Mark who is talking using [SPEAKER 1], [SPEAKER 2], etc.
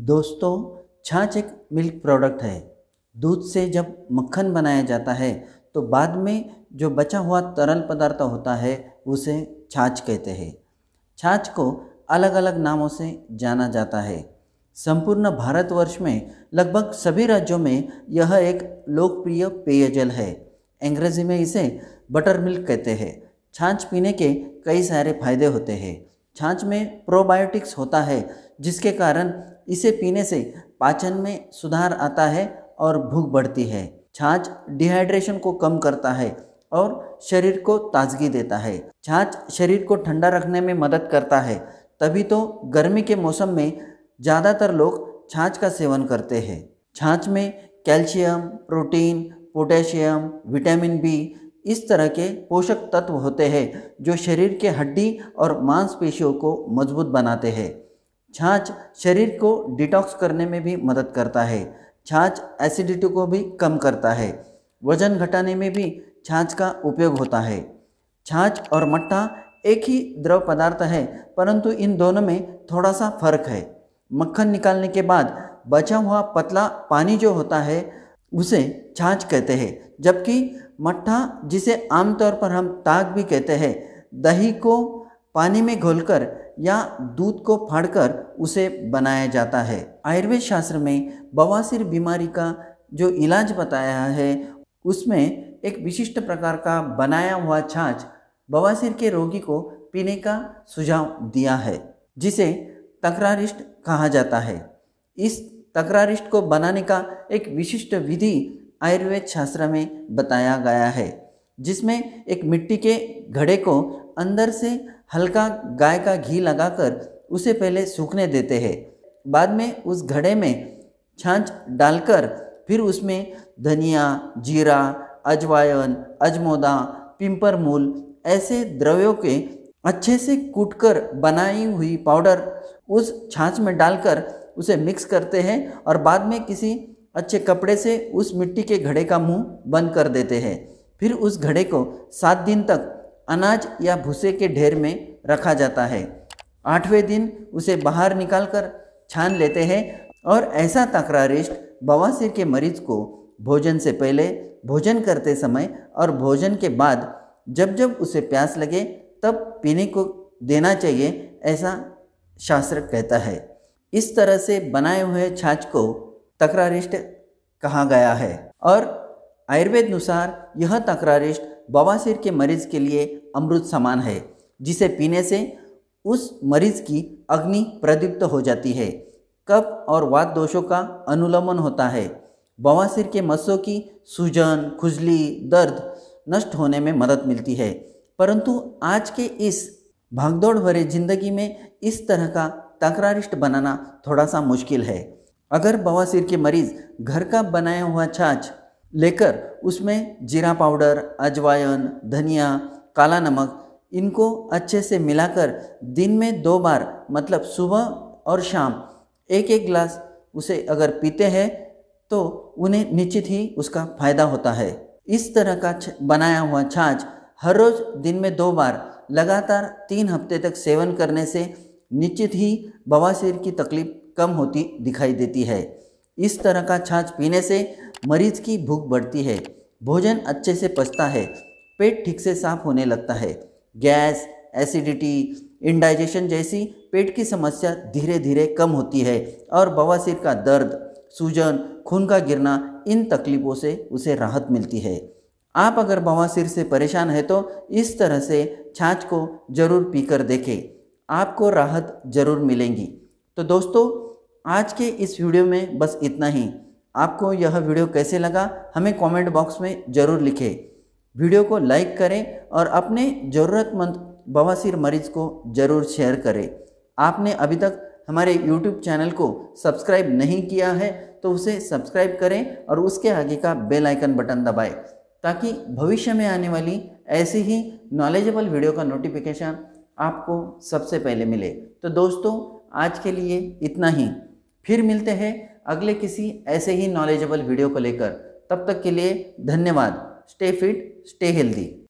[SPEAKER 1] दोस्तों, छाछ एक मिल्क प्रोडक्ट है। दूध से जब मक्खन बनाया जाता है तो बाद में जो बचा हुआ तरल पदार्थ होता है उसे छाछ कहते हैं। छाछ को अलग अलग नामों से जाना जाता है। संपूर्ण भारतवर्ष में लगभग सभी राज्यों में यह एक लोकप्रिय पेयजल है। अंग्रेजी में इसे बटर मिल्क कहते हैं। छाछ पीने के कई सारे फायदे होते हैं। छाछ में प्रोबायोटिक्स होता है जिसके कारण इसे पीने से पाचन में सुधार आता है और भूख बढ़ती है। छाछ डिहाइड्रेशन को कम करता है और शरीर को ताजगी देता है। छाछ शरीर को ठंडा रखने में मदद करता है, तभी तो गर्मी के मौसम में ज़्यादातर लोग छाछ का सेवन करते हैं। छाछ में calcium, protein, potassium, vitamin B इस तरह के पोषक तत्व होते हैं जो शरीर के हड्डी और मांसपेशियों को मजबूत बनाते हैं। छाछ शरीर को डिटॉक्स करने में भी मदद करता है। छाछ एसिडिटी को भी कम करता है। वजन घटाने में भी छाछ का उपयोग होता है। छाछ और मट्ठा एक ही द्रव पदार्थ है, परंतु इन दोनों में थोड़ा सा फर्क है। मक्खन निकालने के बाद बचा हुआ पतला पानी जो होता है उसे छाछ कहते हैं, जबकि मट्ठा, जिसे आमतौर पर हम ताक भी कहते हैं, दही को पानी में घोलकर या दूध को फाड़कर उसे बनाया जाता है। आयुर्वेद शास्त्र में बवासीर बीमारी का जो इलाज बताया है उसमें एक विशिष्ट प्रकार का बनाया हुआ छाछ बवासीर के रोगी को पीने का सुझाव दिया है, जिसे तकरारिष्ट कहा जाता है। इस तकरारिष्ट को बनाने का एक विशिष्ट विधि आयुर्वेद शास्त्र में बताया गया है, जिसमें एक मिट्टी के घड़े को अंदर से हल्का गाय का घी लगाकर उसे पहले सूखने देते हैं। बाद में उस घड़े में छाछ डालकर फिर उसमें धनिया, जीरा, अजवायन, अजमोदा, पिंपरमूल ऐसे द्रव्यों के अच्छे से कूटकर बनाई हुई पाउडर उस छाछ में डालकर उसे मिक्स करते हैं और बाद में किसी अच्छे कपड़े से उस मिट्टी के घड़े का मुंह बंद कर देते हैं। फिर उस घड़े को 7 दिन तक अनाज या भूसे के ढेर में रखा जाता है। 8वें दिन उसे बाहर निकालकर छान लेते हैं और ऐसा तकरारिष्ट बवासीर के मरीज को भोजन से पहले, भोजन करते समय और भोजन के बाद जब जब उसे प्यास लगे तब पीने को देना चाहिए, ऐसा शास्त्र कहता है। इस तरह से बनाए हुए छाछ को तकरारिष्ट कहा गया है और आयुर्वेद अनुसार यह तकरारिष्ट बवासीर के मरीज के लिए अमृत समान है, जिसे पीने से उस मरीज की अग्नि प्रदीप्त हो जाती है। कफ और वात दोषों का अनुलोमन होता है। बवासीर के मस्सों की सूजन, खुजली, दर्द नष्ट होने में मदद मिलती है। परंतु आज के इस भागदौड़ भरे जिंदगी में इस तरह का तकरारिष्ट बनाना थोड़ा सा मुश्किल है। अगर बवासीर के मरीज घर का बनाया हुआ छाछ लेकर उसमें जीरा पाउडर, अजवायन, धनिया, काला नमक इनको अच्छे से मिलाकर दिन में 2 बार मतलब सुबह और शाम 1-1 गिलास उसे अगर पीते हैं तो उन्हें निश्चित ही उसका फायदा होता है। इस तरह का बनाया हुआ छाछ हर रोज़ दिन में 2 बार लगातार 3 हफ्ते तक सेवन करने से निश्चित ही बवासीर की तकलीफ कम होती दिखाई देती है। इस तरह का छाछ पीने से मरीज की भूख बढ़ती है, भोजन अच्छे से पचता है, पेट ठीक से साफ होने लगता है। गैस, एसिडिटी, इंडाइजेशन जैसी पेट की समस्या धीरे धीरे कम होती है और बवासीर का दर्द, सूजन, खून का गिरना इन तकलीफ़ों से उसे राहत मिलती है। आप अगर बवासीर से परेशान है तो इस तरह से छाछ को ज़रूर पीकर देखें, आपको राहत ज़रूर मिलेगी। तो दोस्तों, आज के इस वीडियो में बस इतना ही। आपको यह वीडियो कैसे लगा हमें कमेंट बॉक्स में ज़रूर लिखें। वीडियो को लाइक करें और अपने ज़रूरतमंद बवासीर मरीज को ज़रूर शेयर करें। आपने अभी तक हमारे YouTube चैनल को सब्सक्राइब नहीं किया है तो उसे सब्सक्राइब करें और उसके आगे का बेल आइकन बटन दबाएं, ताकि भविष्य में आने वाली ऐसी ही नॉलेजेबल वीडियो का नोटिफिकेशन आपको सबसे पहले मिले। तो दोस्तों, आज के लिए इतना ही। फिर मिलते हैं अगले किसी ऐसे ही नॉलेजेबल वीडियो को लेकर। तब तक के लिए धन्यवाद। Stay fit, stay healthy.